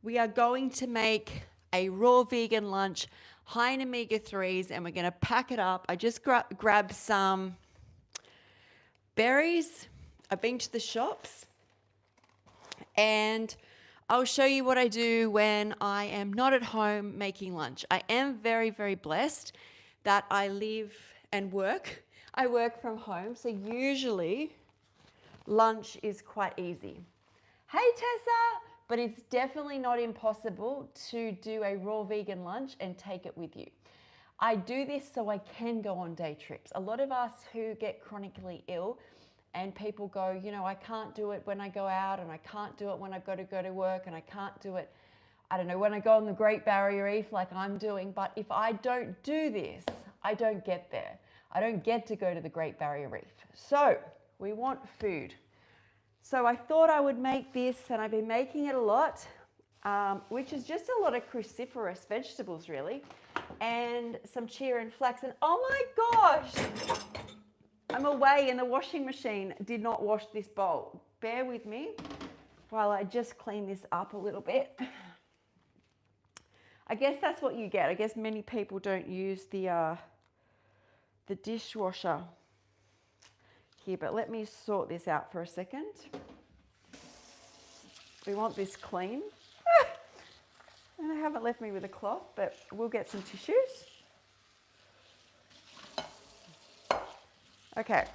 We are going to make a raw vegan lunch, high in omega-3s, and we're going to pack it up. I just grabbed some berries. I've been to the shops, and I'll show you what I do when I am not at home making lunch. I am very, very blessed that I live and work. I work from home, so usually lunch is quite easy. Hey Tessa, but it's definitely not impossible to do a raw vegan lunch and take it with you. I do this so I can go on day trips. A lot of us who get chronically ill and people go, you know, I can't do it when I go out, and I can't do it when I've got to go to work, and I can't do it, I don't know, when I go on the Great Barrier Reef like I'm doing. But if I don't do this, I don't get there. I don't get to go to the Great Barrier Reef. So we want food. So I thought I would make this, and I've been making it a lot, which is just a lot of cruciferous vegetables really, and some chia and flax. And oh my gosh, I'm away and the washing machine did not wash this bowl. Bear with me while I just clean this up a little bit. I guess that's what you get. I guess many people don't use the dishwasher here, but let me sort this out for a second. We want this clean. And they haven't left me with a cloth, but we'll get some tissues. Okay,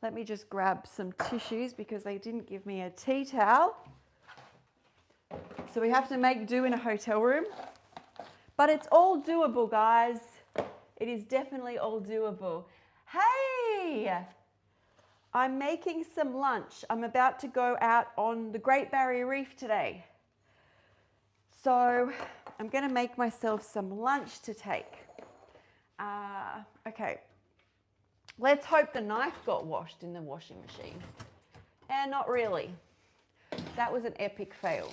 let me just grab some tissues because they didn't give me a tea towel. So we have to make do in a hotel room. But it's all doable, guys. It is definitely all doable. Hey! I'm making some lunch. I'm about to go out on the Great Barrier Reef today. So I'm going to make myself some lunch to take. Okay. Let's hope the knife got washed in the washing machine. And not really. That was an epic fail.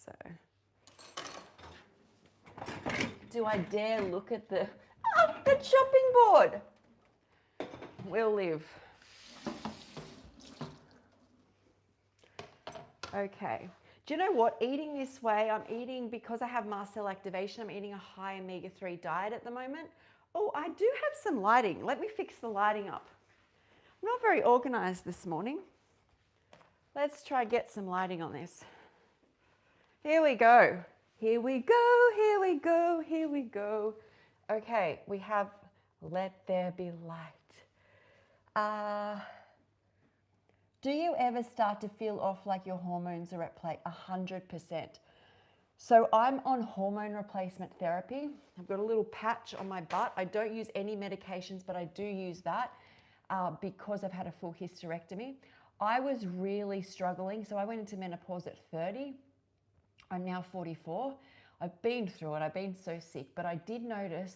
So, do I dare look at the chopping board? We'll live. Okay. Do you know what? Eating this way, I'm eating, because I have mast cell activation, I'm eating a high omega-3 diet at the moment. Oh, I do have some lighting. Let me fix the lighting up. I'm not very organized this morning. Let's try get some lighting on this. Here we go. Here we go, here we go, here we go. Okay, we have let there be light. Do you ever start to feel off like your hormones are at play? 100%. So I'm on hormone replacement therapy. I've got a little patch on my butt. I don't use any medications, but I do use that because I've had a full hysterectomy. I was really struggling. So I went into menopause at 30. I'm now 44. I've been through it. I've been so sick, but I did notice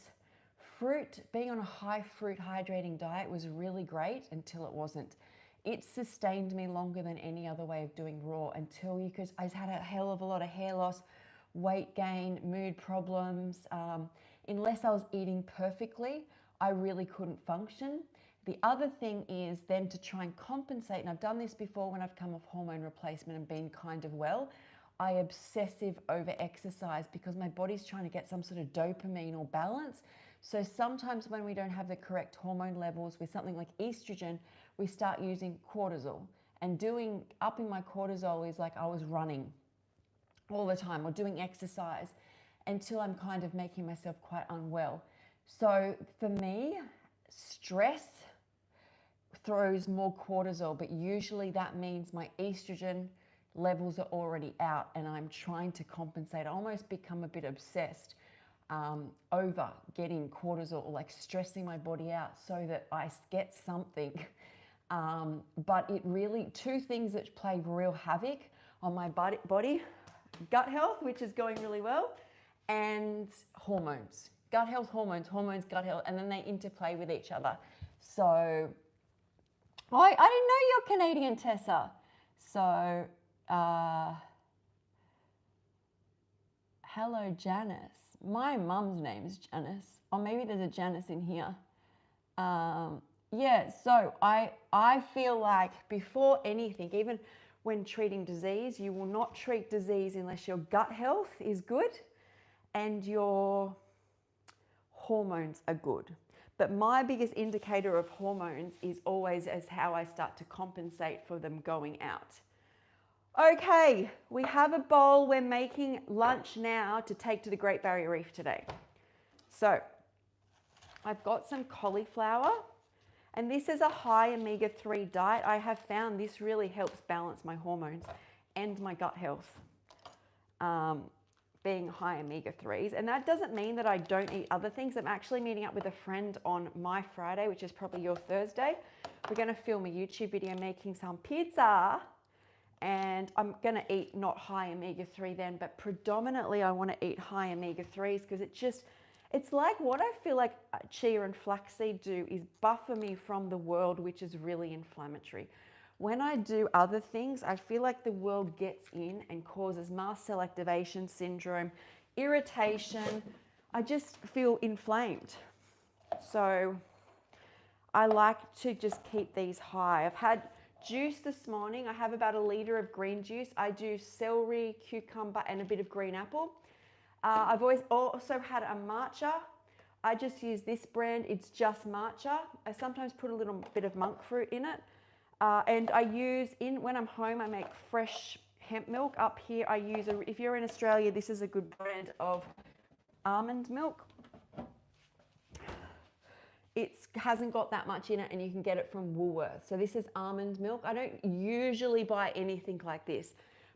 fruit, being on a high fruit hydrating diet was really great until it wasn't. It sustained me longer than any other way of doing raw until I had a hell of a lot of hair loss, weight gain, mood problems. Unless I was eating perfectly, I really couldn't function. The other thing is then to try and compensate, and I've done this before when I've come off hormone replacement and been kind of well, I obsessive over exercise because my body's trying to get some sort of dopamine or balance. So sometimes when we don't have the correct hormone levels with something like estrogen, we start using cortisol. And upping my cortisol is like I was running all the time or doing exercise until I'm kind of making myself quite unwell. So for me, stress throws more cortisol, but usually that means my estrogen levels are already out and I'm trying to compensate. I almost become a bit obsessed over getting cortisol, or like stressing my body out so that I get something. But it really, two things that play real havoc on my body, gut health, which is going really well, and hormones. Gut health, hormones, gut health, and then they interplay with each other. So, I didn't know you're Canadian, Tessa. So, hello, Janice. My mum's name is Janice. Or maybe there's a Janice in here. Yeah, so I feel like before anything, even when treating disease. You will not treat disease unless your gut health is good and your hormones are good. But my biggest indicator of hormones is always as how I start to compensate for them going out. Okay, we have a bowl. We're making lunch now to take to the Great Barrier Reef today. So I've got some cauliflower, and this is a high omega-3 diet. I have found this really helps balance my hormones and my gut health, being high omega-3s. And that doesn't mean that I don't eat other things. I'm actually meeting up with a friend on my Friday, which is probably your Thursday. We're going to film a YouTube video making some pizza. And I'm going to eat not high omega-3 then, but predominantly I want to eat high omega-3s because it's like what I feel like chia and flaxseed do is buffer me from the world, which is really inflammatory. When I do other things, I feel like the world gets in and causes mast cell activation syndrome, irritation. I just feel inflamed. So I like to just keep these high. I've had juice this morning. I have about a litre of green juice. I do celery, cucumber, and a bit of green apple. I've always also had a matcha. I just use this brand. It's just matcha. I sometimes put a little bit of monk fruit in it. And I use, when I'm home, I make fresh hemp milk. Up here, I use, if you're in Australia, this is a good brand of almond milk. It hasn't got that much in it, and you can get it from Woolworths. So this is almond milk. I don't usually buy anything like this,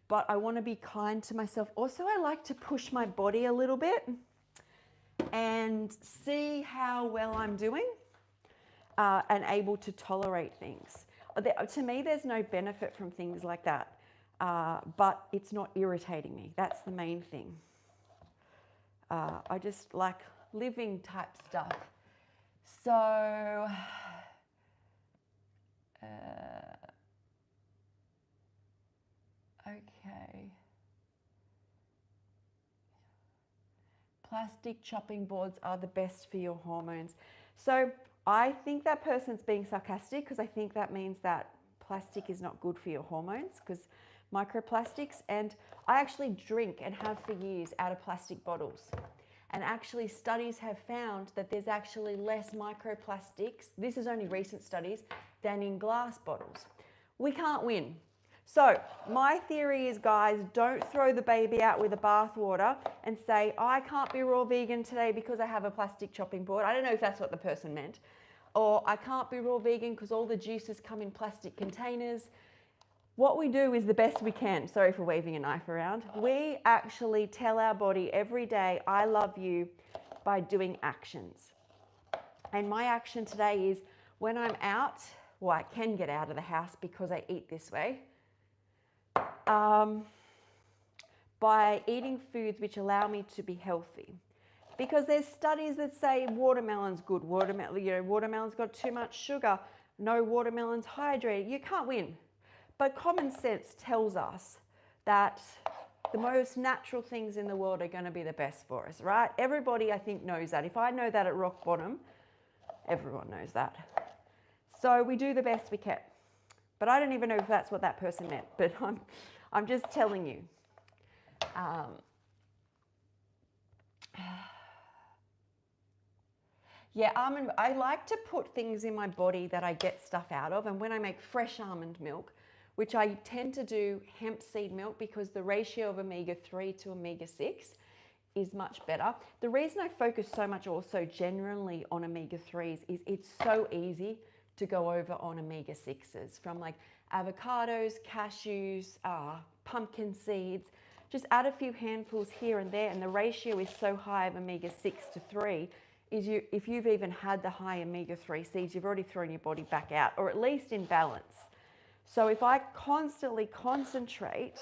but I want to be kind to myself. Also, I like to push my body a little bit and see how well I'm doing and able to tolerate things. To me, there's no benefit from things like that, but it's not irritating me. That's the main thing. I just like living type stuff. So, okay. Plastic chopping boards are the best for your hormones. So I think that person's being sarcastic because I think that means that plastic is not good for your hormones because microplastics, and I actually drink and have for years out of plastic bottles. And actually studies have found that there's actually less microplastics, this is only recent studies, than in glass bottles. We can't win. So my theory is, guys, don't throw the baby out with the bathwater and say, I can't be raw vegan today because I have a plastic chopping board. I don't know if that's what the person meant. Or I can't be raw vegan because all the juices come in plastic containers. What we do is the best we can. Sorry for waving a knife around. We actually tell our body every day, I love you, by doing actions. And my action today is when I'm out, well, I can get out of the house because I eat this way, by eating foods which allow me to be healthy. Because there's studies that say watermelon's good. Watermelon's got too much sugar. No, watermelon's hydrated. You can't win. But common sense tells us that the most natural things in the world are going to be the best for us, right? Everybody, I think, knows that. If I know that at rock bottom, everyone knows that. So we do the best we can. But I don't even know if that's what that person meant, but I'm just telling you. Yeah, I like to put things in my body that I get stuff out of, and when I make fresh almond milk, which I tend to do hemp seed milk because the ratio of omega-3 to omega-6 is much better. The reason I focus so much also generally on omega-3s is it's so easy to go over on omega-6s from like avocados, cashews, pumpkin seeds. Just add a few handfuls here and there, and the ratio is so high of omega-6 to 3 is if you've even had the high omega-3 seeds, you've already thrown your body back out, or at least in balance. So if I constantly concentrate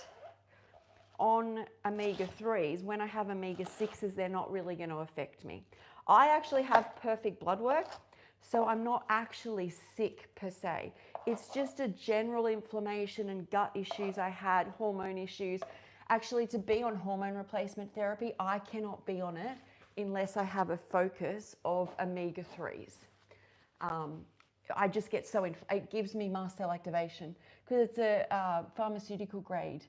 on omega-3s, when I have omega-6s, they're not really going to affect me. I actually have perfect blood work, so I'm not actually sick per se. It's just a general inflammation and gut issues I had, hormone issues. Actually, to be on hormone replacement therapy, I cannot be on it unless I have a focus of omega-3s. I just get so, it gives me mast cell activation because it's a pharmaceutical grade.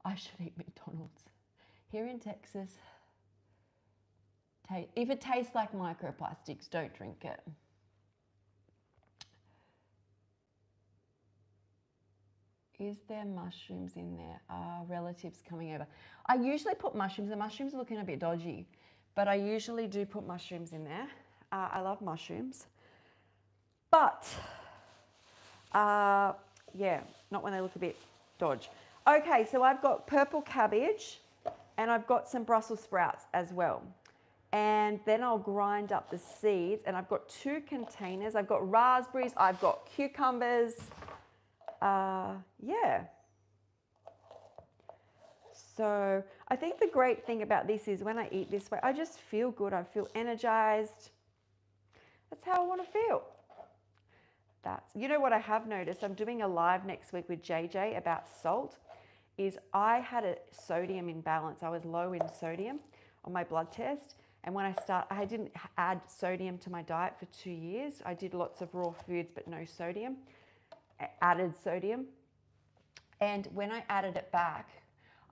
I should eat McDonald's. Here in Texas, if it tastes like microplastics, don't drink it. Is there mushrooms in there? Relatives coming over. I usually put mushrooms. The mushrooms are looking a bit dodgy, but I usually do put mushrooms in there. I love mushrooms. But, yeah, not when they look a bit dodgy. Okay, so I've got purple cabbage and I've got some Brussels sprouts as well. And then I'll grind up the seeds, and I've got 2 containers. I've got raspberries, I've got cucumbers. Yeah. So I think the great thing about this is when I eat this way, I just feel good. I feel energized. That's how I want to feel. You know what I have noticed? I'm doing a live next week with JJ about salt. Is I had a sodium imbalance. I was low in sodium on my blood test. And when I didn't add sodium to my diet for 2 years. I did lots of raw foods, but no sodium. Added sodium. And when I added it back,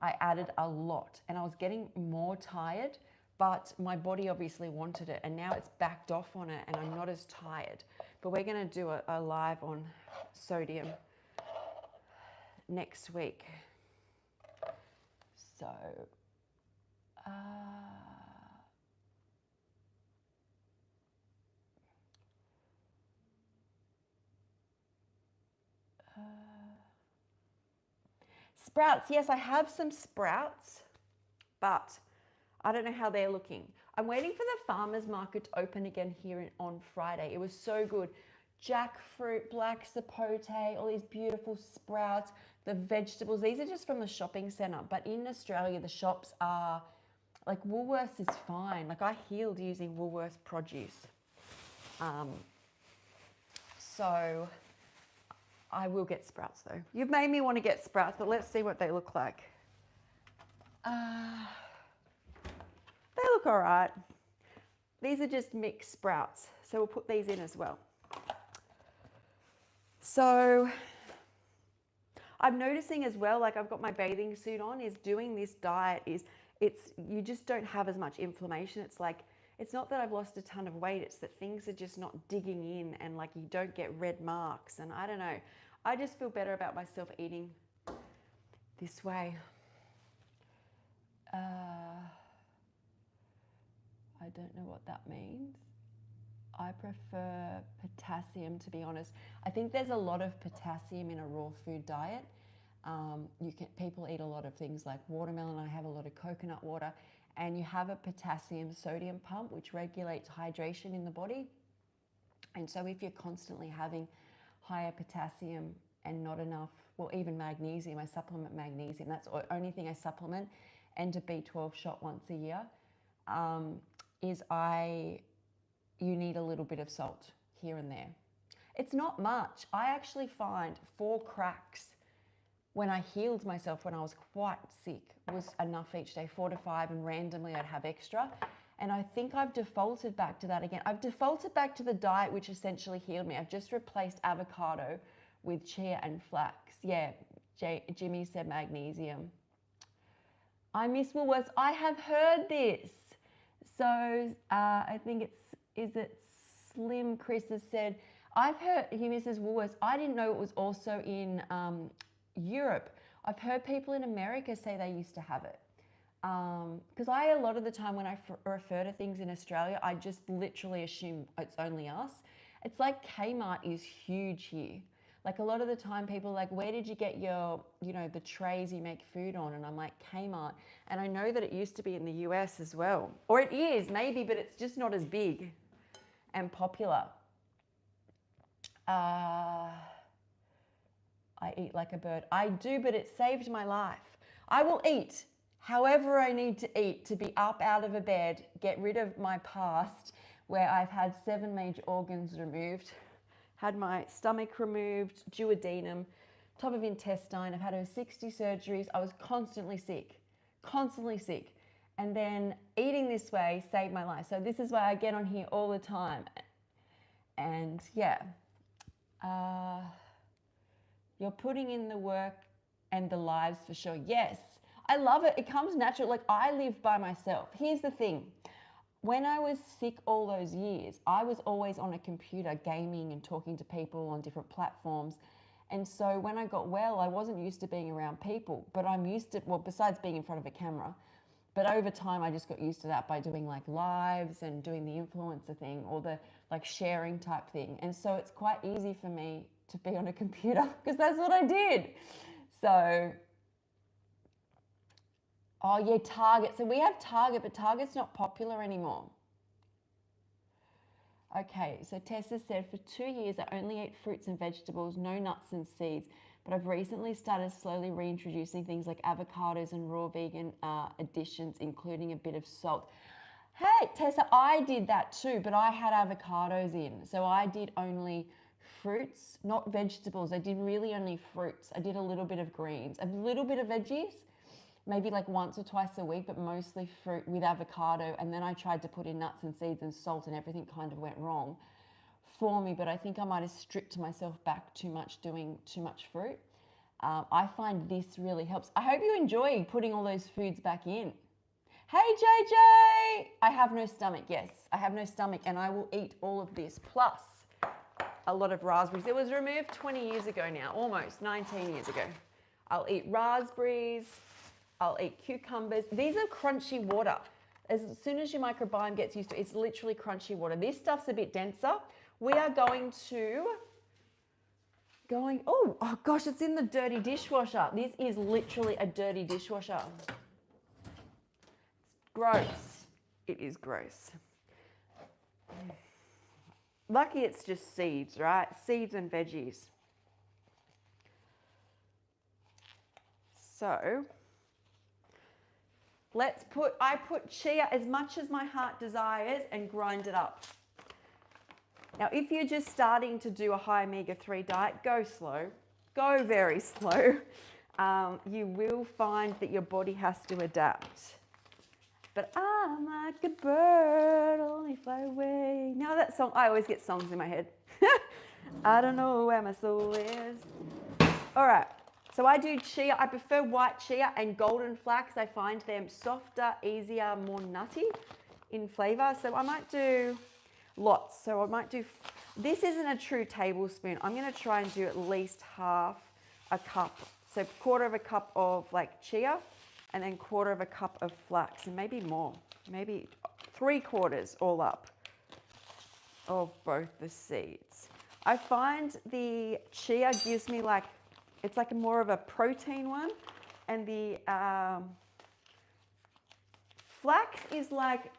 I added a lot. And I was getting more tired, but my body obviously wanted it. And now it's backed off on it and I'm not as tired. But we're going to do a live on sodium next week. So, sprouts. Yes, I have some sprouts, but I don't know how they're looking. I'm waiting for the farmer's market to open again here on Friday. It was so good. Jackfruit, black sapote, all these beautiful sprouts, the vegetables. These are just from the shopping centre. But in Australia, the shops are, like Woolworths is fine. Like I healed using Woolworths produce. So I will get sprouts though. You've made me want to get sprouts, but let's see what they look like. They look all right. These are just mixed sprouts. So we'll put these in as well. So I'm noticing as well, like I've got my bathing suit on, is doing this diet you just don't have as much inflammation. It's like, it's not that I've lost a ton of weight, it's that things are just not digging in and like you don't get red marks. And I don't know, I just feel better about myself eating this way. I don't know what that means. I prefer potassium, to be honest. I think there's a lot of potassium in a raw food diet. People eat a lot of things like watermelon. I have a lot of coconut water, and you have a potassium sodium pump which regulates hydration in the body. And so if you're constantly having higher potassium and not enough, well, even magnesium, I supplement magnesium. That's the only thing I supplement, and a B12 shot once a year. You need a little bit of salt here and there. It's not much. I actually find 4 cracks when I healed myself when I was quite sick was enough each day, 4 to 5, and randomly I'd have extra. And I think I've defaulted back to that again. I've defaulted back to the diet which essentially healed me. I've just replaced avocado with chia and flax. Yeah, Jimmy said magnesium. I miss Woolworths. I have heard this. So I think is it Slim Chris has said, I've heard he misses Woolworths. I didn't know it was also in Europe. I've heard people in America say they used to have it. Because a lot of the time when I refer to things in Australia, I just literally assume it's only us. It's like Kmart is huge here. Like a lot of the time people are like, where did you get your, the trays you make food on? And I'm like, Kmart. And I know that it used to be in the US as well. Or it is, maybe, but it's just not as big and popular. I eat like a bird. I do, but it saved my life. I will eat however I need to eat to be up out of a bed, get rid of my past where I've had 7 major organs removed, had my stomach removed, duodenum, top of intestine. I've had over 60 surgeries. I was constantly sick. And then eating this way saved my life. So this is why I get on here all the time. And yeah, you're putting in the work and the lives for sure. Yes, I love it. It comes natural. Like, I live by myself. Here's the thing. When I was sick all those years, I was always on a computer gaming and talking to people on different platforms. And so when I got well, I wasn't used to being around people, but I'm used to, well, besides being in front of a camera, but over time I just got used to that by doing like lives and doing the influencer thing or the like sharing type thing. And so it's quite easy for me to be on a computer because that's what I did. So, oh yeah, Target. So we have Target, but Target's not popular anymore. Okay, so Tessa said, for 2 years I only ate fruits and vegetables, no nuts and seeds, but I've recently started slowly reintroducing things like avocados and raw vegan additions, including a bit of salt. Hey, Tessa, I did that too, but I had avocados in. So I did only fruits, not vegetables. I did really only fruits. I did a little bit of greens, a little bit of veggies, maybe like once or twice a week, but mostly fruit with avocado. And then I tried to put in nuts and seeds and salt, and everything kind of went wrong for me. But I think I might have stripped myself back too much doing too much fruit. I find this really helps. I hope you enjoy putting all those foods back in. Hey JJ, I have no stomach. Yes, I have no stomach, and I will eat all of this plus a lot of raspberries. It was removed 20 years ago now, almost 19 years ago. I'll eat raspberries, I'll eat cucumbers. These are crunchy water. As soon as your microbiome gets used to it, it's literally crunchy water. This stuff's a bit denser. We are oh gosh, it's in the dirty dishwasher. This is literally a dirty dishwasher. Gross. It is gross. Lucky it's just seeds, right? Seeds and veggies. So I put chia as much as my heart desires and grind it up. Now, if you're just starting to do a high omega-3 diet, go slow. Go very slow. You will find that your body has to adapt. But I'm like a bird, only fly away. Now that song, I always get songs in my head. I don't know where my soul is. All right, so I do chia. I prefer white chia and golden flax. I find them softer, easier, more nutty in flavor. So I might do lots. So I might do, this isn't a true tablespoon. I'm gonna try and do at least half a cup. So 1/4 cup of like chia, and then 1/4 cup of flax, and maybe more, maybe 3/4 all up of both the seeds. I find the chia gives me like, it's like more of a protein one, and the flax is like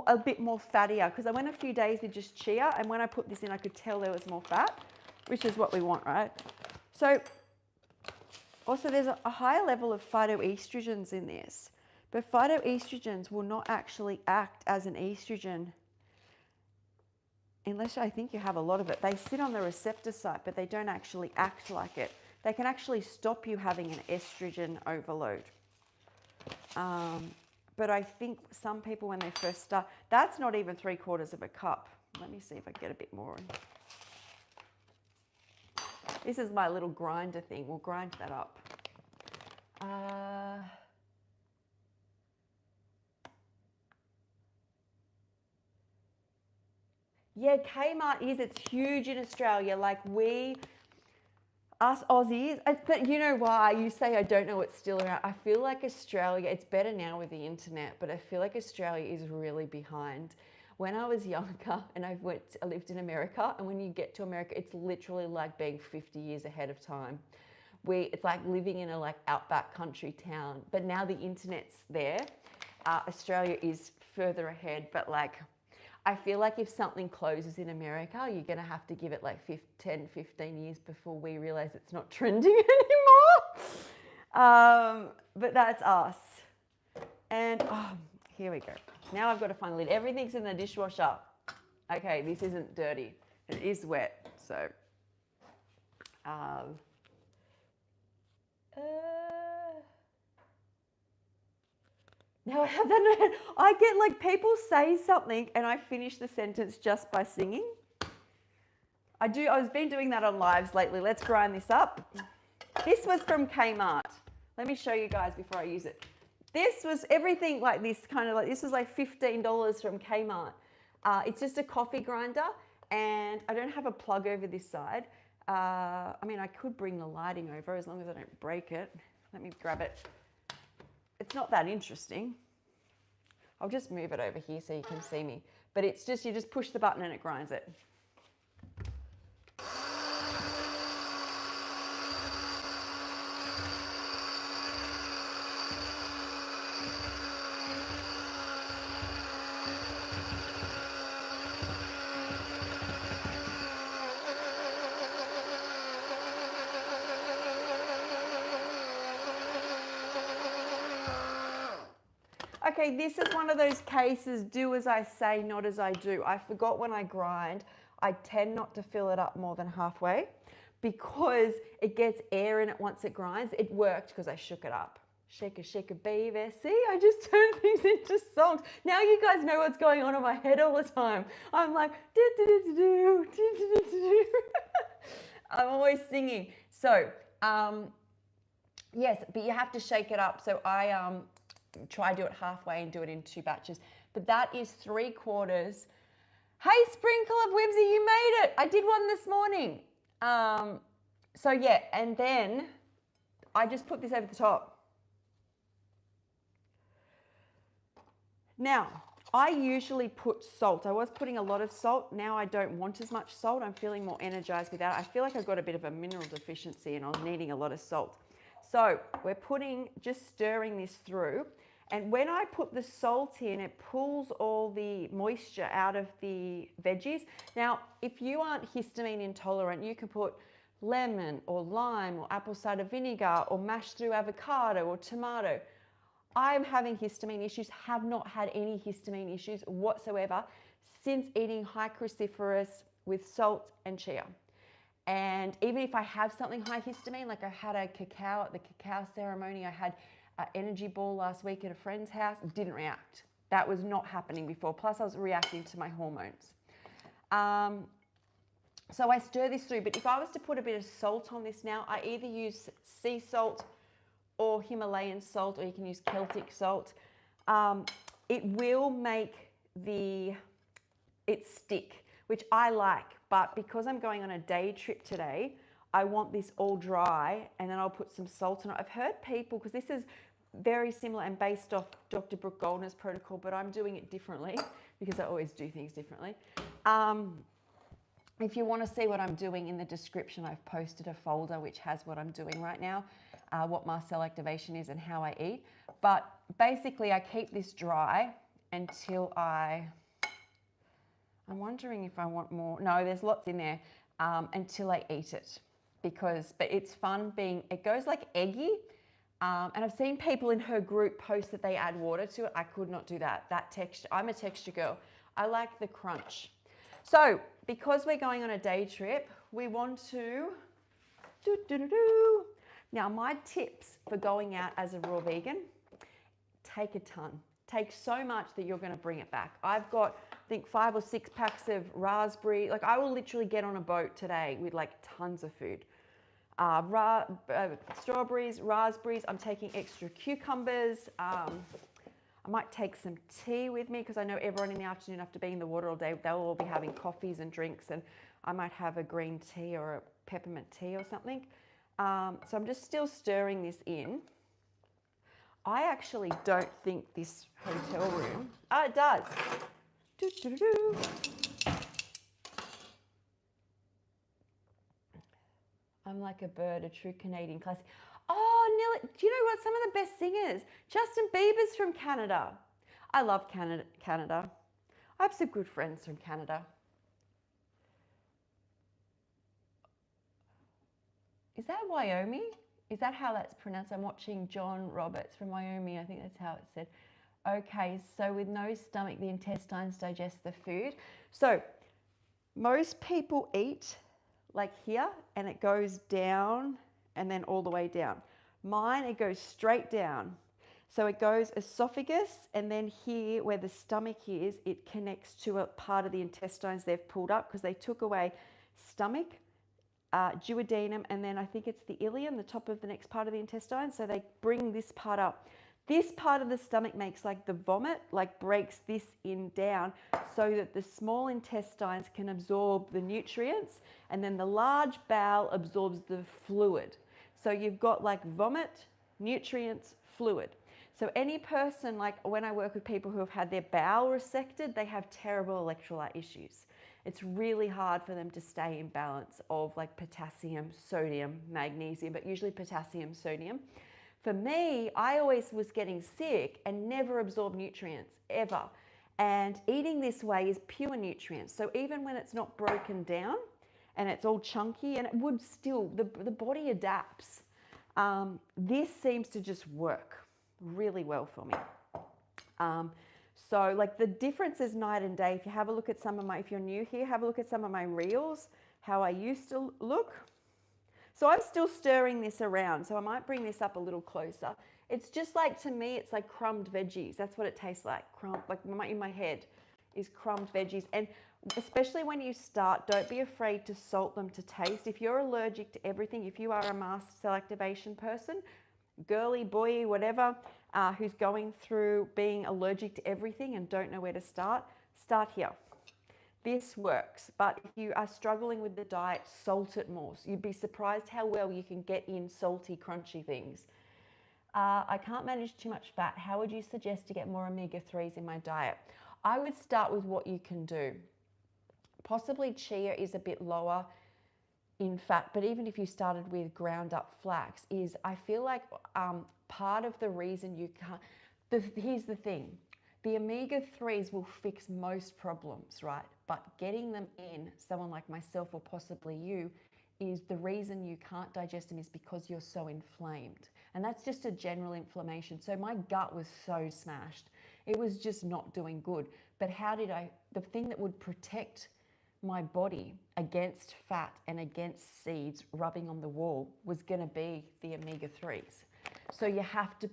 a bit more fattier, because I went a few days with just chia, and when I put this in, I could tell there was more fat, which is what we want, right? So also there's a higher level of phytoestrogens in this, but phytoestrogens will not actually act as an estrogen unless I think you have a lot of it. They sit on the receptor site, but they don't actually act like it. They can actually stop you having an estrogen overload. But I think some people, when they first start, that's not even 3/4 cup. Let me see if I can get a bit more. This is my little grinder thing. We'll grind that up. Yeah, Kmart it's huge in Australia. Like us Aussies, but you know why you say I don't know it's still around. I feel like Australia, it's better now with the internet, but I feel like Australia is really behind. When I was younger and I lived in America, and when you get to America, it's literally like being 50 years ahead of time. It's like living in a like outback country town, but now the internet's there. Australia is further ahead, but like, I feel like if something closes in America, you're going to have to give it like 10, 15 years before we realize it's not trending anymore. But that's us. And here we go. Now I've got to find the lid. Everything's in the dishwasher. Okay, this isn't dirty. It is wet. So, now I have that in my head. I get like people say something and I finish the sentence just by singing. I've been doing that on lives lately. Let's grind this up. This was from Kmart. Let me show you guys before I use it. This was everything like this, kind of like, this was like $15 from Kmart. It's just a coffee grinder, and I don't have a plug over this side. I mean, I could bring the lighting over as long as I don't break it. Let me grab it. It's not that interesting. I'll just move it over here so you can see me. But it's just, you just push the button and it grinds it. Okay, this is one of those cases, do as I say, not as I do. I forgot when I grind, I tend not to fill it up more than halfway because it gets air in it once it grinds. It worked because I shook it up. Shake a baby. See, I just turned things into songs. Now you guys know what's going on in my head all the time. I'm like, do, do, do, do, do, do, do, do. I'm always singing. So, yes, but you have to shake it up. So I try to do it halfway and do it in 2 batches. But that is 3/4. Hey, Sprinkle of Whimsy, you made it. I did one this morning. So yeah, and then I just put this over the top. Now, I usually put salt. I was putting a lot of salt. Now I don't want as much salt. I'm feeling more energized without it. I feel like I've got a bit of a mineral deficiency and I'm needing a lot of salt. So we're just stirring this through. And when I put the salt in, it pulls all the moisture out of the veggies. Now, if you aren't histamine intolerant, you can put lemon or lime or apple cider vinegar or mashed through avocado or tomato. I'm having histamine issues, have not had any histamine issues whatsoever since eating high cruciferous with salt and chia. And even if I have something high histamine, like I had a cacao at the cacao ceremony, I had an energy ball last week at a friend's house, didn't react. That was not happening before. Plus I was reacting to my hormones. So I stir this through, but if I was to put a bit of salt on this now, I either use sea salt or Himalayan salt, or you can use Celtic salt. It will make it stick, which I like, but because I'm going on a day trip today, I want this all dry, and then I'll put some salt on it. I've heard people, because this is very similar and based off Dr. Brooke Goldner's protocol, but I'm doing it differently because I always do things differently. If you want to see what I'm doing, in the description, I've posted a folder which has what I'm doing right now, what my cell activation is and how I eat. But basically I keep this dry until I'm wondering if I want more. No, there's lots in there, until I eat it, but it's fun it goes like eggy. And I've seen people in her group post that they add water to it. I could not do that. That texture, I'm a texture girl. I like the crunch. So because we're going on a day trip, we want to Now, my tips for going out as a raw vegan: take a ton. Take so much that you're going to bring it back. I've got, I think, 5 or 6 packs of raspberry. Like, I will literally get on a boat today with like tons of food. Strawberries, raspberries. I'm taking extra cucumbers. I might take some tea with me because I know everyone in the afternoon, after being in the water all day, they'll all be having coffees and drinks, and I might have a green tea or a peppermint tea or something. So I'm just still stirring this in. I actually don't think this hotel room, it does. I'm like a bird, a true Canadian classic. Oh, Nelly, do you know what? Some of the best singers, Justin Bieber's from Canada. I love Canada. I have some good friends from Canada. Is that Wyoming? Is that how that's pronounced? I'm watching John Roberts from Wyoming. I think that's how it's said. Okay, so with no stomach, the intestines digest the food. So most people eat like here, and it goes down and then all the way down. Mine, it goes straight down. So it goes esophagus, and then here where the stomach is, it connects to a part of the intestines they've pulled up because they took away stomach, duodenum, and then I think it's the ileum, the top of the next part of the intestine. So they bring this part up. This part of the stomach makes like the vomit, like breaks this in down so that the small intestines can absorb the nutrients, and then the large bowel absorbs the fluid. So you've got like vomit, nutrients, fluid. So any person, like when I work with people who have had their bowel resected, they have terrible electrolyte issues. It's really hard for them to stay in balance of like potassium, sodium, magnesium, but usually potassium, sodium. For me, I always was getting sick and never absorbed nutrients, ever. And eating this way is pure nutrients. So even when it's not broken down and it's all chunky, and it would still, the body adapts. This seems to just work really well for me. So like the difference is night and day. If you have a look at some of my, if you're new here, have a look at some of my reels, how I used to look. So I'm still stirring this around. So I might bring this up a little closer. It's just like, to me, it's like crumbed veggies. That's what it tastes like. Like in my head is crumbed veggies. And especially when you start, don't be afraid to salt them to taste. If you're allergic to everything, if you are a mast cell activation person, girly, boy, whatever, who's going through being allergic to everything and don't know where to start here. This works, but if you are struggling with the diet, salt it more. So you'd be surprised how well you can get in salty, crunchy things. I can't manage too much fat. How would you suggest to get more omega-3s in my diet? I would start with what you can do. Possibly chia is a bit lower in fat, but even if you started with ground up flax, is I feel like part of the reason you can't, here's the thing, the omega-3s will fix most problems, right? But getting them in, someone like myself or possibly you, is the reason you can't digest them is because you're so inflamed. And that's just a general inflammation. So my gut was so smashed. It was just not doing good. But the thing that would protect my body against fat and against seeds rubbing on the wall was going to be the omega-3s. So you have to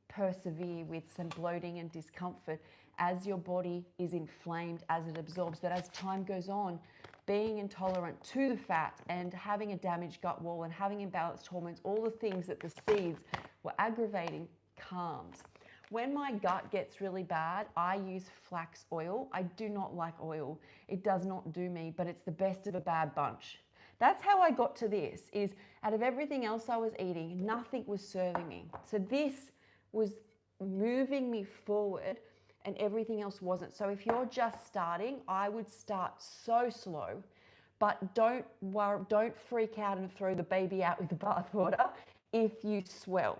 persevere with some bloating and discomfort as your body is inflamed, as it absorbs. But as time goes on, being intolerant to the fat and having a damaged gut wall and having imbalanced hormones, all the things that the seeds were aggravating, calms. When my gut gets really bad, I use flax oil. I do not like oil. It does not do me, but it's the best of a bad bunch. That's how I got to this, is out of everything else I was eating, nothing was serving me. So this was moving me forward and everything else wasn't. So if you're just starting, I would start so slow, but don't freak out and throw the baby out with the bathwater if you swell.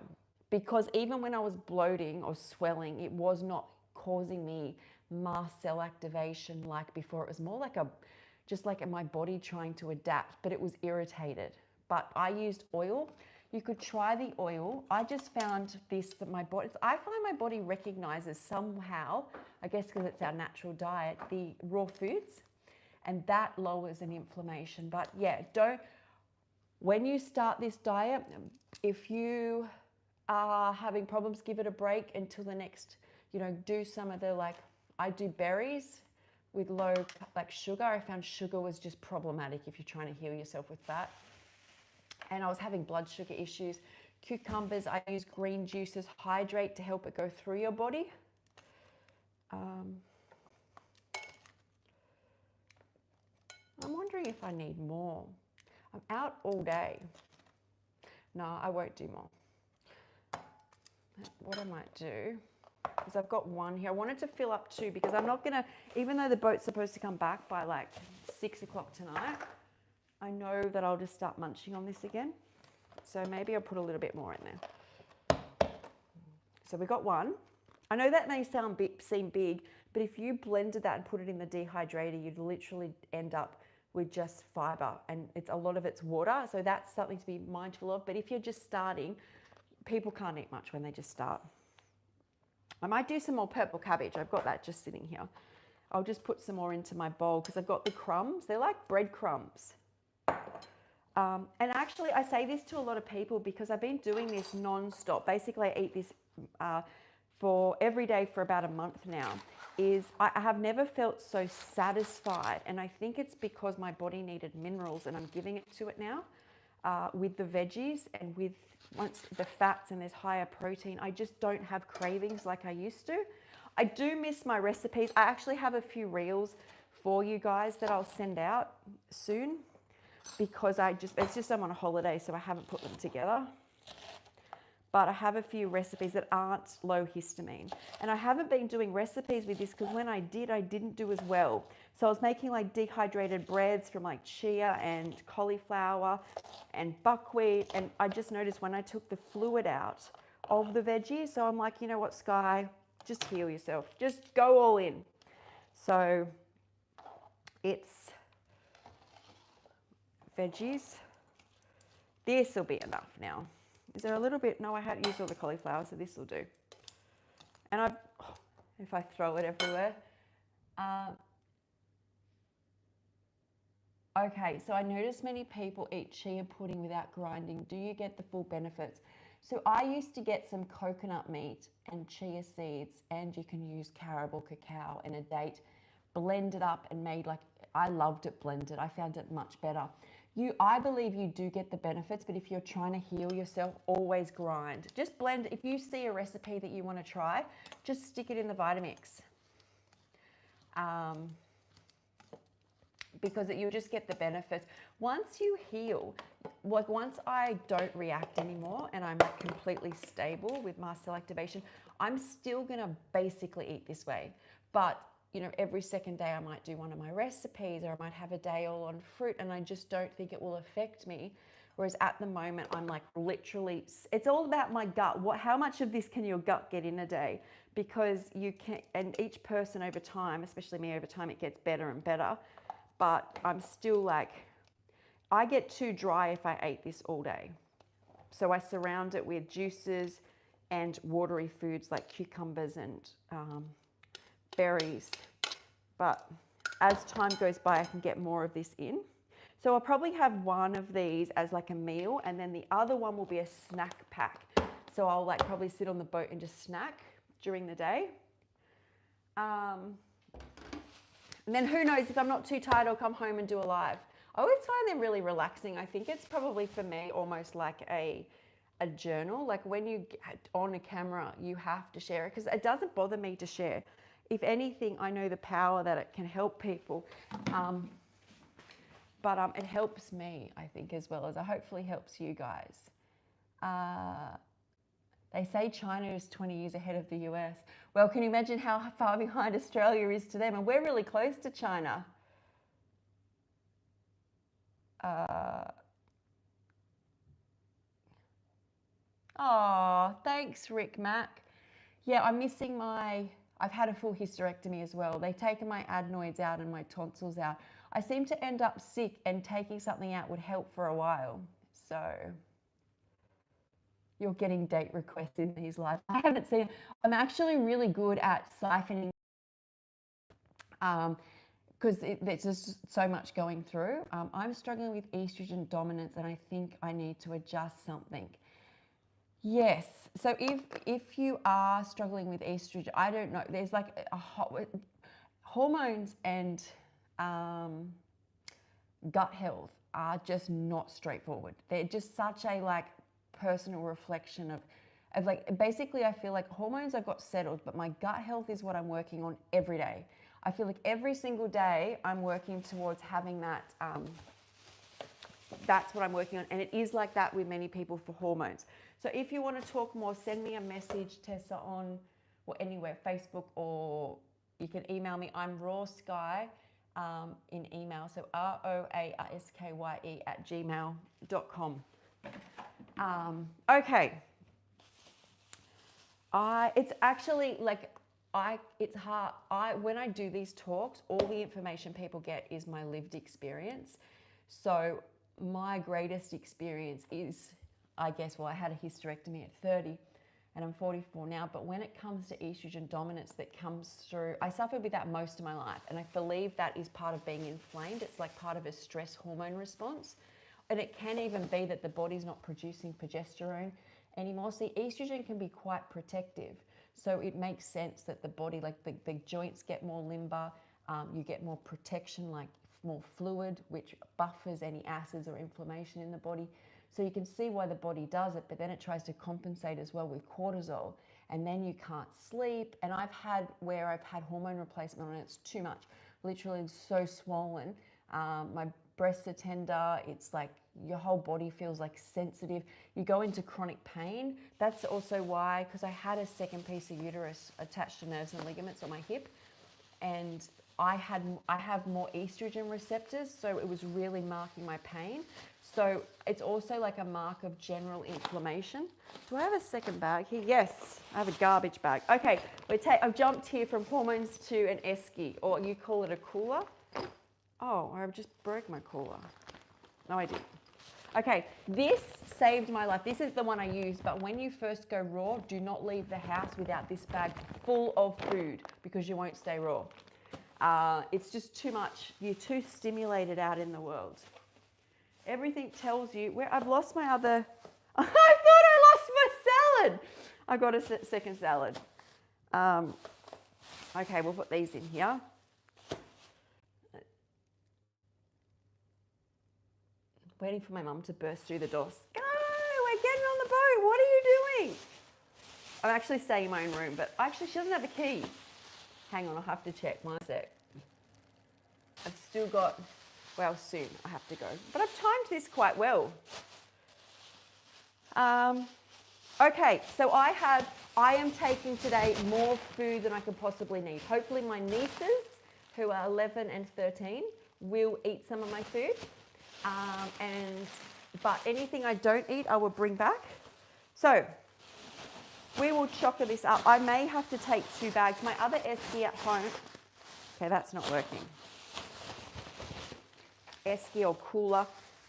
Because even when I was bloating or swelling, it was not causing me mast cell activation like before. It was more like just like my body trying to adapt, but it was irritated. But I used oil. You could try the oil. I just found this, that I find my body recognizes somehow, I guess because it's our natural diet, the raw foods, and that lowers an inflammation. But yeah, when you start this diet, if you are having problems, give it a break until the next, do some of the, I do berries with low sugar. I found sugar was just problematic if you're trying to heal yourself with that. And I was having blood sugar issues. Cucumbers, I use green juices, hydrate to help it go through your body. I'm wondering if I need more. I'm out all day. No, I won't do more. What I might do is I've got one here. I wanted to fill up two because I'm not gonna, even though the boat's supposed to come back by 6 o'clock tonight, I know that I'll just start munching on this again. So maybe I'll put a little bit more in there. So we got one. I know that may seem big, but if you blended that and put it in the dehydrator, you'd literally end up with just fiber, and a lot of it's water. So that's something to be mindful of. But if you're just starting, people can't eat much when they just start. I might do some more purple cabbage. I've got that just sitting here. I'll just put some more into my bowl because I've got the crumbs. They're like breadcrumbs. And actually, I say this to a lot of people because I've been doing this non-stop. Basically, I eat this for every day for about a month now is I have never felt so satisfied. And I think it's because my body needed minerals and I'm giving it to it now with the veggies and with once the fats and there's higher protein. I just don't have cravings like I used to. I do miss my recipes. I actually have a few reels for you guys that I'll send out soon because it's just I'm on a holiday, so I haven't put them together. But I have a few recipes that aren't low histamine. And I haven't been doing recipes with this because when I did, I didn't do as well. So I was making like dehydrated breads from like chia and cauliflower and buckwheat. And I just noticed when I took the fluid out of the veggies, so I'm like, you know what, Sky, just heal yourself. Just go all in. So it's veggies. This will be enough now. Is there a little bit? No, I hadn't used all the cauliflower, so this will do. And if I throw it everywhere. Okay, so I notice many people eat chia pudding without grinding. Do you get the full benefits? So I used to get some coconut meat and chia seeds, and you can use carob cacao and a date, blend it up and made like, I loved it blended. I found it much better. I believe you do get the benefits, but if you're trying to heal yourself, always grind. Just blend. If you see a recipe that you want to try, just stick it in the Vitamix. Because you'll just get the benefits. Once you heal, like once I don't react anymore and I'm completely stable with mast cell activation, I'm still going to basically eat this way. But you know, every second day I might do one of my recipes or I might have a day all on fruit and I just don't think it will affect me. Whereas at the moment, I'm like literally, it's all about my gut. How much of this can your gut get in a day? Because you can, and each person over time, especially me over time, it gets better and better. But I'm still like, I get too dry if I ate this all day. So I surround it with juices and watery foods like cucumbers and berries. But as time goes by, I can get more of this in. So I'll probably have one of these as like a meal, and then the other one will be a snack pack. So I'll like probably sit on the boat and just snack during the day. And then who knows, if I'm not too tired, I'll come home and do a live. I always find them really relaxing. I think it's probably for me almost like a journal. Like when you get on a camera, you have to share it because it doesn't bother me to share. If anything, I know the power that it can help people. But it helps me, I think, as well as it hopefully helps you guys. They say China is 20 years ahead of the US. Well, can you imagine how far behind Australia is to them? And we're really close to China. Oh, thanks, Rick Mack. Yeah, I'm missing I've had a full hysterectomy as well. They've taken my adenoids out and my tonsils out. I seem to end up sick and taking something out would help for a while. So you're getting date requests in these lives. I haven't seen, I'm actually really good at siphoning because there's just so much going through. I'm struggling with estrogen dominance and I think I need to adjust something. Yes. So if you are struggling with estrogen, I don't know, there's like hormones and gut health are just not straightforward. They're just such a like personal reflection of like, basically I feel like hormones I've got settled, but my gut health is what I'm working on every day. I feel like every single day I'm working towards having that, that's what I'm working on. And it is like that with many people for hormones. So if you want to talk more, send me a message, Tessa, on or anywhere, Facebook, or you can email me. I'm rawskye in email. So roaskye@gmail.com. Okay. It's actually like, it's hard. When I do these talks, all the information people get is my lived experience. So my greatest experience is, I guess, well, I had a hysterectomy at 30 and I'm 44 now, but when it comes to estrogen dominance that comes through, I suffered with that most of my life. And I believe that is part of being inflamed. It's like part of a stress hormone response. And it can even be that the body's not producing progesterone anymore. See, estrogen can be quite protective. So it makes sense that the body, like the joints get more limber, you get more protection, like more fluid, which buffers any acids or inflammation in the body. So you can see why the body does it, but then it tries to compensate as well with cortisol, and then you can't sleep. And I've had hormone replacement and it's too much, literally so swollen. My breasts are tender. It's like your whole body feels like sensitive. You go into chronic pain. That's also why, because I had a second piece of uterus attached to nerves and ligaments on my hip, and I have more estrogen receptors, so it was really marking my pain. So it's also like a mark of general inflammation. Do I have a second bag here? Yes, I have a garbage bag. Okay, I've jumped here from hormones to an esky, or you call it a cooler. Oh, I just broke my cooler. No, I didn't. Okay, this saved my life. This is the one I use, but when you first go raw, do not leave the house without this bag full of food, because you won't stay raw. It's just too much. You're too stimulated out in the world. Everything tells you where I've lost my other. I thought I lost my salad. I got a second salad. Okay, we'll put these in here. Waiting for my mum to burst through the doors. Go, we're getting on the boat. What are you doing? I'm actually staying in my own room, but actually she doesn't have a key. Hang on, I'll have to check. One sec. I've still got, well, soon I have to go. But I've timed this quite well. Okay, so I am taking today more food than I could possibly need. Hopefully my nieces, who are 11 and 13, will eat some of my food. But anything I don't eat, I will bring back. So we will chocker this up. I may have to take 2 bags. My other esky at home, okay, that's not working. Esky or cooler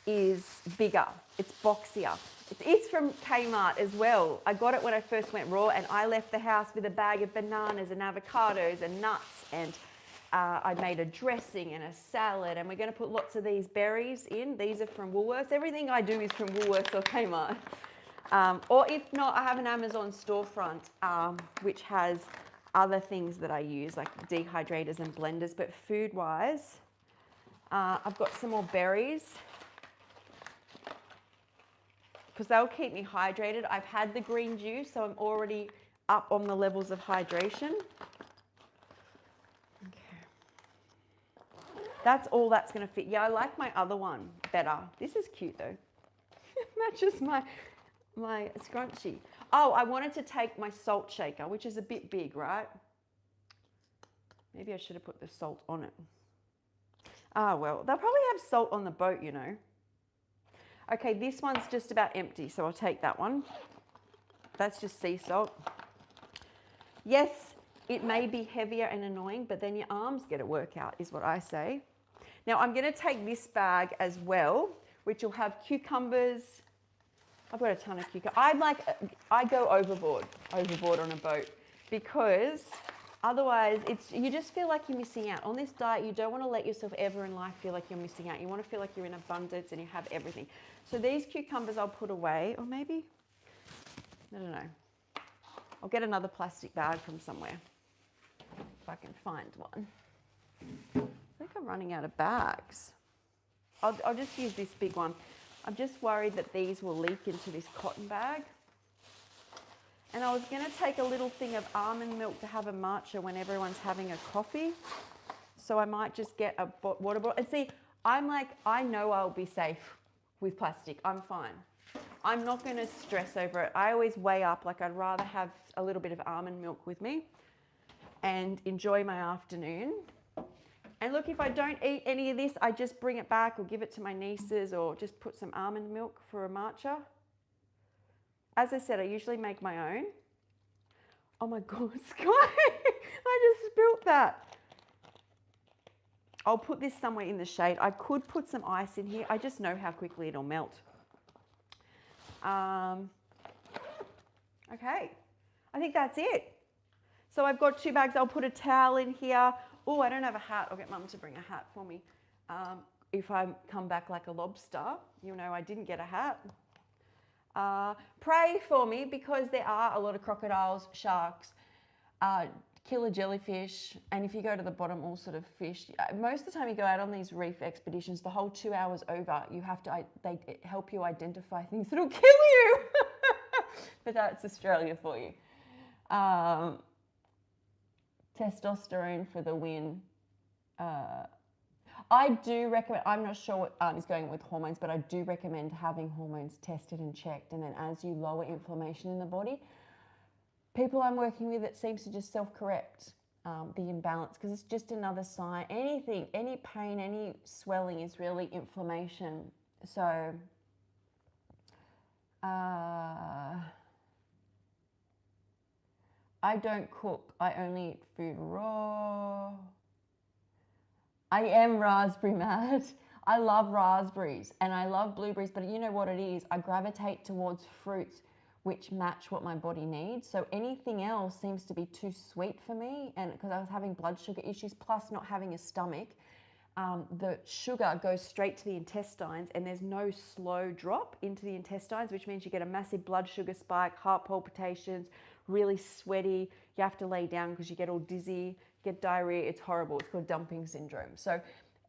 is bigger. It's boxier. It's from Kmart as well. I got it when I first went raw, and I left the house with a bag of bananas and avocados and nuts, and I made a dressing and a salad, and we're going to put lots of these berries in. These are from Woolworths. Everything I do is from Woolworths or Kmart. Or if not, I have an Amazon storefront, which has other things that I use, like dehydrators and blenders. But food-wise, I've got some more berries, because they'll keep me hydrated. I've had the green juice, so I'm already up on the levels of hydration. That's all that's going to fit. Yeah, I like my other one better. This is cute though. Matches my scrunchie. Oh, I wanted to take my salt shaker, which is a bit big, right? Maybe I should have put the salt on it. Ah, well, they'll probably have salt on the boat, you know. Okay, this one's just about empty, so I'll take that one. That's just sea salt. Yes, it may be heavier and annoying, but then your arms get a workout, is what I say. Now, I'm going to take this bag as well, which will have cucumbers. I've got a ton of cucumbers. I go overboard on a boat, because otherwise you just feel like you're missing out. On this diet, you don't want to let yourself ever in life feel like you're missing out. You want to feel like you're in abundance and you have everything. So these cucumbers I'll put away, or maybe, I don't know. I'll get another plastic bag from somewhere, if I can find one. I think I'm running out of bags. I'll just use this big one. I'm just worried that these will leak into this cotton bag. And I was going to take a little thing of almond milk to have a matcha when everyone's having a coffee. So I might just get a water bottle. And see, I'm like, I know I'll be safe with plastic. I'm fine. I'm not going to stress over it. I always weigh up, like I'd rather have a little bit of almond milk with me and enjoy my afternoon. And look, if I don't eat any of this, I just bring it back or give it to my nieces, or just put some almond milk for a matcha. As I said, I usually make my own. Oh my God, Sky, I just spilt that. I'll put this somewhere in the shade. I could put some ice in here. I just know how quickly it'll melt. Okay, I think that's it. So I've got 2 bags. I'll put a towel in here. Oh, I don't have a hat. I'll get Mum to bring a hat for me. If I come back like a lobster, you know I didn't get a hat. Pray for me, because there are a lot of crocodiles, sharks, Killer jellyfish, and if you go to the bottom, all sort of fish. Most of the time you go out on these reef expeditions, the whole 2 hours over, you have to, they help you identify things that'll kill you. But that's Australia for you. Testosterone for the win. I do recommend, I'm not sure what is going with hormones, but I do recommend having hormones tested and checked. And then as you lower inflammation in the body, people I'm working with, it seems to just self-correct the imbalance, because it's just another sign. Anything, any pain, any swelling is really inflammation. So I don't cook. I only eat food raw. I am raspberry mad. I love raspberries and I love blueberries, but you know what it is? I gravitate towards fruits which match what my body needs. So anything else seems to be too sweet for me, and because I was having blood sugar issues, plus not having a stomach, the sugar goes straight to the intestines and there's no slow drop into the intestines, which means you get a massive blood sugar spike, heart palpitations, really sweaty. You have to lay down because you get all dizzy, get diarrhea. It's horrible. It's called dumping syndrome. So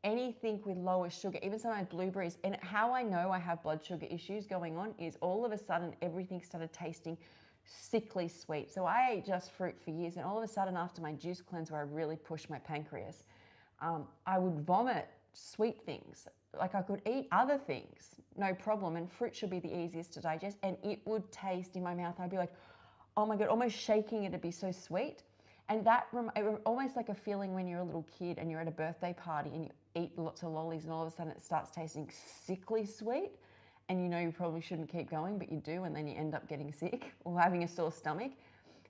anything with lower sugar, even some of my blueberries, and how I know I have blood sugar issues going on is all of a sudden everything started tasting sickly sweet. So I ate just fruit for years, and all of a sudden after my juice cleanse where I really pushed my pancreas, I would vomit sweet things. Like I could eat other things, no problem, and fruit should be the easiest to digest, and it would taste in my mouth. I'd be like, oh my God, almost shaking it, it'd be so sweet. And that almost like a feeling when you're a little kid and you're at a birthday party and you eat lots of lollies and all of a sudden it starts tasting sickly sweet, and you know you probably shouldn't keep going, but you do, and then you end up getting sick or having a sore stomach.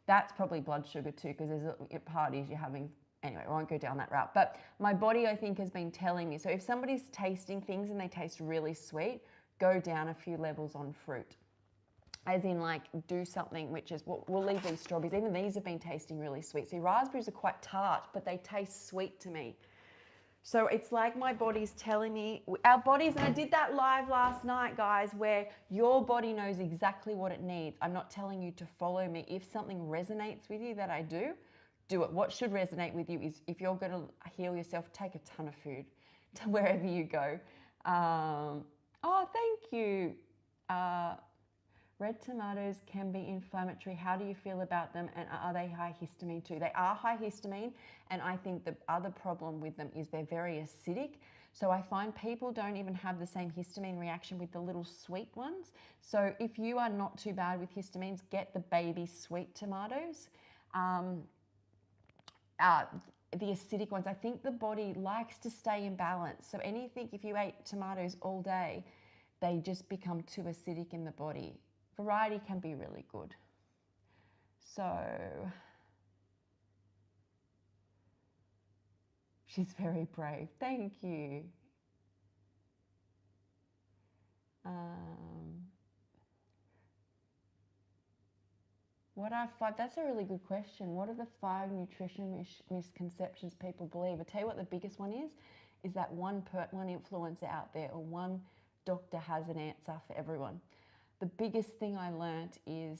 That's probably blood sugar too, because there's at parties you're having. Anyway, I won't go down that route. But my body, I think, has been telling me. So if somebody's tasting things and they taste really sweet, go down a few levels on fruit. As in, like, do something which is, we'll leave these strawberries. Even these have been tasting really sweet. See, raspberries are quite tart, but they taste sweet to me. So it's like my body's telling me, our bodies, and I did that live last night, guys, where your body knows exactly what it needs. I'm not telling you to follow me. If something resonates with you that I do it. What should resonate with you is if you're going to heal yourself, take a ton of food to wherever you go. Oh, thank you. Red tomatoes can be inflammatory. How do you feel about them? And are they high histamine too? They are high histamine. And I think the other problem with them is they're very acidic. So I find people don't even have the same histamine reaction with the little sweet ones. So if you are not too bad with histamines, get the baby sweet tomatoes. The acidic ones, I think the body likes to stay in balance. So anything, if you ate tomatoes all day, they just become too acidic in the body. Variety can be really good. So she's very brave. Thank you. What are 5? That's a really good question. What are the 5 nutrition misconceptions people believe? I tell you what the biggest one is that one influencer out there or one doctor has an answer for everyone. The biggest thing I learned is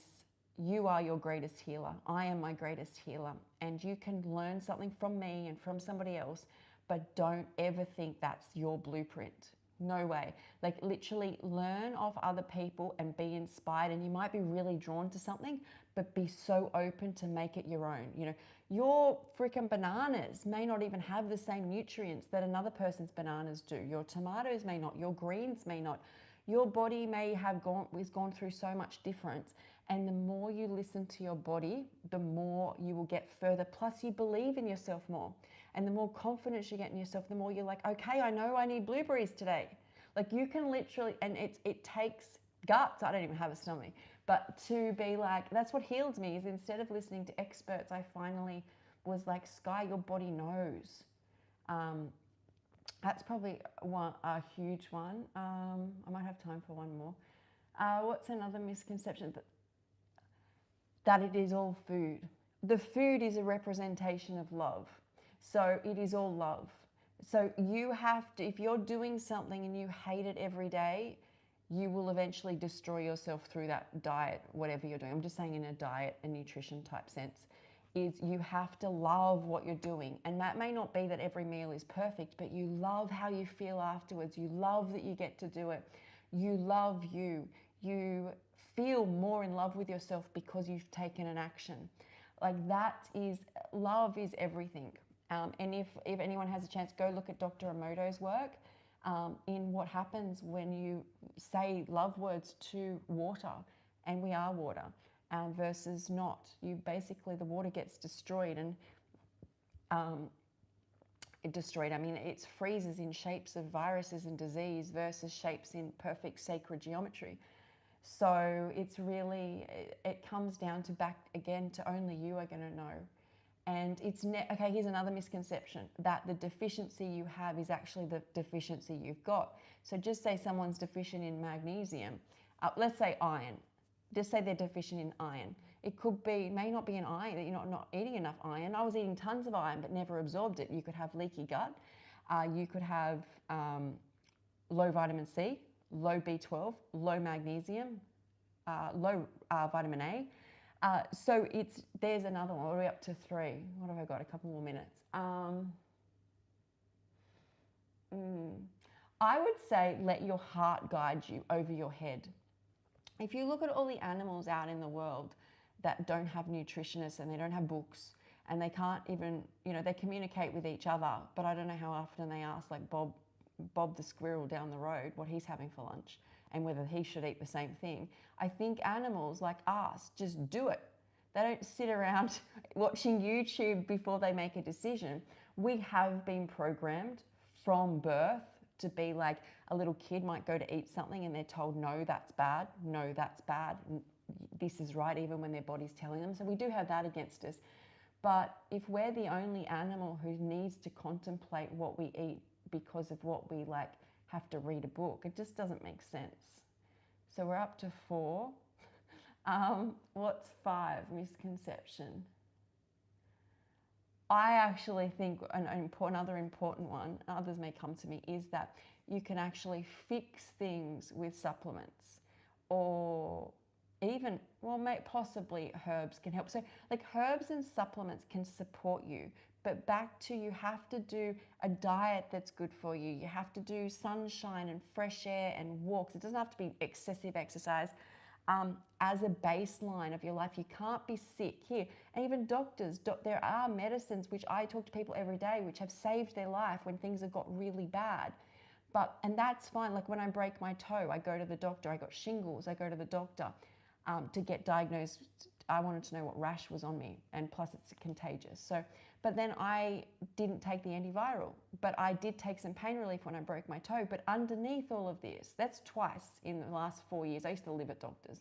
you are your greatest healer. I am my greatest healer. And you can learn something from me and from somebody else, but don't ever think that's your blueprint. No way. Like literally learn off other people and be inspired. And you might be really drawn to something, but be so open to make it your own. You know, your freaking bananas may not even have the same nutrients that another person's bananas do. Your tomatoes may not, your greens may not. Your body may have gone through so much difference. And the more you listen to your body, the more you will get further. Plus you believe in yourself more. And the more confidence you get in yourself, the more you're like, okay, I know I need blueberries today. Like you can literally, and it takes guts. I don't even have a stomach, but to be like, that's what healed me is instead of listening to experts, I finally was like, Sky, your body knows. That's probably a huge one. I might have time for one more. What's another misconception? That it is all food. The food is a representation of love. So it is all love. So you have to, if you're doing something and you hate it every day, you will eventually destroy yourself through that diet, whatever you're doing. I'm just saying in a diet and nutrition type sense. is you have to love what you're doing. And that may not be that every meal is perfect, but you love how you feel afterwards. You love that you get to do it. You love you. You feel more in love with yourself because you've taken an action. Like that is, love is everything. And if anyone has a chance, go look at Dr. Emoto's work in what happens when you say love words to water, and we are water, versus not. You basically, the water gets destroyed, and I mean, it freezes in shapes of viruses and disease versus shapes in perfect sacred geometry. So it's really, it comes down to back again to only you are going to know. And it's okay, here's another misconception, that the deficiency you have is actually the deficiency you've got. So just say someone's deficient in magnesium, let's say iron. Just say they're deficient in iron. It could be, may not be an iron, that you're not eating enough iron. I was eating tons of iron but never absorbed it. You could have leaky gut. You could have low vitamin C, low B12, low magnesium, low vitamin A. So there's another one. We're up to 3. What have I got? A couple more minutes. I would say let your heart guide you over your head. If you look at all the animals out in the world that don't have nutritionists and they don't have books and they can't even, they communicate with each other, but I don't know how often they ask like Bob the squirrel down the road what he's having for lunch and whether he should eat the same thing. I think animals like us just do it. They don't sit around watching YouTube before they make a decision. We have been programmed from birth to be like, a little kid might go to eat something and they're told, no, that's bad, no, that's bad, this is right, even when their body's telling them. So we do have that against us. But if we're the only animal who needs to contemplate what we eat because of what we have to read a book, it just doesn't make sense. So we're up to 4. What's 5? Misconception. I actually think another important one, others may come to me, is that you can actually fix things with supplements, or even, possibly herbs can help. So like herbs and supplements can support you, but back to, you have to do a diet that's good for you. You have to do sunshine and fresh air and walks. It doesn't have to be excessive exercise. As a baseline of your life. You can't be sick here. And even doctors, there are medicines which I talk to people every day which have saved their life when things have got really bad. And that's fine. Like when I break my toe, I go to the doctor. I got shingles, I go to the doctor to get diagnosed. I wanted to know what rash was on me, and plus it's contagious. So, but then I didn't take the antiviral, but I did take some pain relief when I broke my toe. But underneath all of this, that's twice in the last 4 years. I used to live at doctors.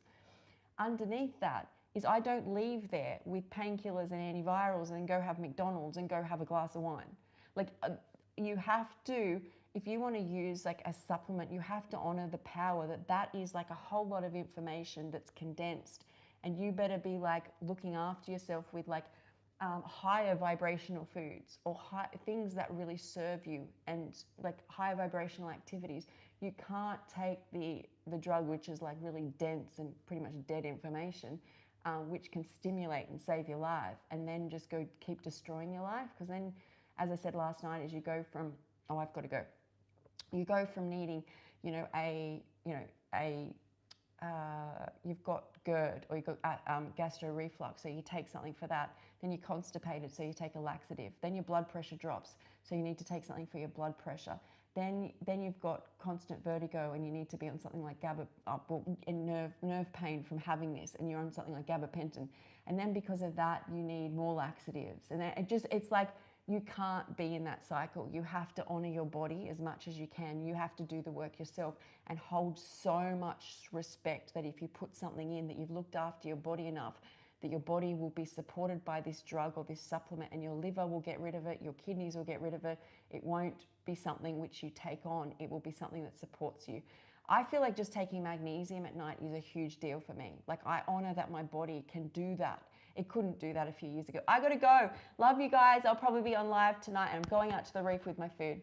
Underneath that is I don't leave there with painkillers and antivirals and then go have McDonald's and go have a glass of wine. Like you have to, if you want to use like a supplement, you have to honor the power that is like a whole lot of information that's condensed. And you better be like looking after yourself with like higher vibrational foods, or things that really serve you, and like higher vibrational activities. You can't take the drug which is like really dense and pretty much dead information, which can stimulate and save your life, and then just go keep destroying your life. Because then, as I said last night, as you go from, oh, I've got to go. You go from needing, you've got GERD, or you've got gastro reflux, so you take something for that. Then you're constipated, so you take a laxative. Then your blood pressure drops, so you need to take something for your blood pressure. Then you've got constant vertigo, and you need to be on something like nerve pain from having this, and you're on something like gabapentin. And then because of that, you need more laxatives. And then it's like, you can't be in that cycle. You have to honor your body as much as you can. You have to do the work yourself and hold so much respect that if you put something in, that you've looked after your body enough, that your body will be supported by this drug or this supplement, and your liver will get rid of it, your kidneys will get rid of it. It won't be something which you take on. It will be something that supports you. I feel like just taking magnesium at night is a huge deal for me. Like I honor that my body can do that. It couldn't do that a few years ago. I gotta go. Love you guys. I'll probably be on live tonight, and I'm going out to the reef with my food.